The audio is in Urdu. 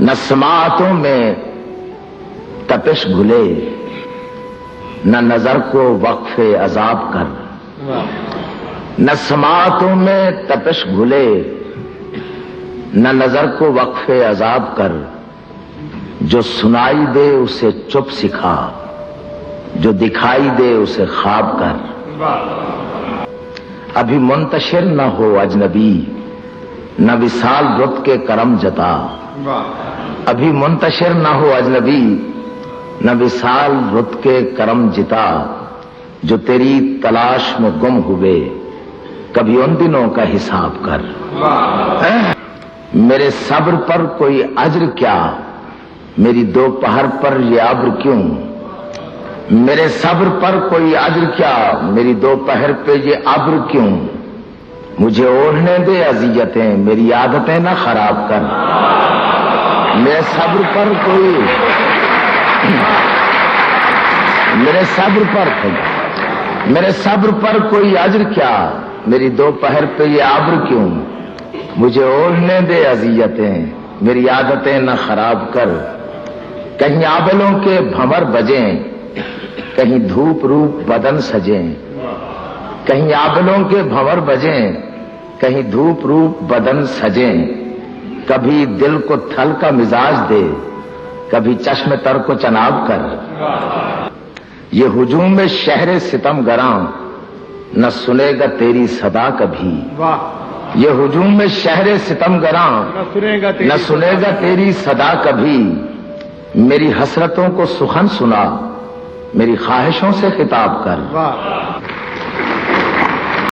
نہ سماعتوں میں تپش گھلے، نہ نظر کو وقف عذاب کر، نہ سماعتوں میں تپش گھلے، نہ نظر کو وقف عذاب کر، جو سنائی دے اسے چپ سکھا، جو دکھائی دے اسے خواب کر۔ ابھی منتشر نہ ہو اجنبی، نہ وصال رت کے کرم جتا، ابھی منتشر نہ ہو اجنبی، نہ وصال رت کے کرم جتا، جو تیری تلاش میں گم ہوئے کبھی ان دنوں کا حساب کر۔ میرے صبر پر کوئی اجر کیا، میری دوپہر پر یہ ابر کیوں؟ میرے صبر پر کوئی اجر کیا، میری دوپہر پہ یہ ابر کیوں؟ مجھے اوڑھنے دے اذیتیں، میری عادتیں نہ خراب کر۔ میرے صبر پر کوئی میرے صبر پر کوئی اجر کیا، میری دوپہر پہ یہ ابر کیوں؟ مجھے اوڑھنے دے اذیتیں، میری عادتیں نہ خراب کر۔ کہیں آبلوں کے بھمر بجیں، کہیں دھوپ روپ بدن سجیں، کہیں آبلوں کے بھنور بجیں، کہیں دھوپ روپ بدن سجیں، کبھی دل کو تھل کا مزاج دے، کبھی چشم تر کو چناب کر۔ یہ ہجوم میں شہر ستم گراں نہ سنے گا تیری صدا کبھی، یہ ہجوم میں شہر ستم گراں نہ سنے گا تیری صدا کبھی۔ میری حسرتوں کو سخن سنا، میری خواہشوں سے خطاب کر۔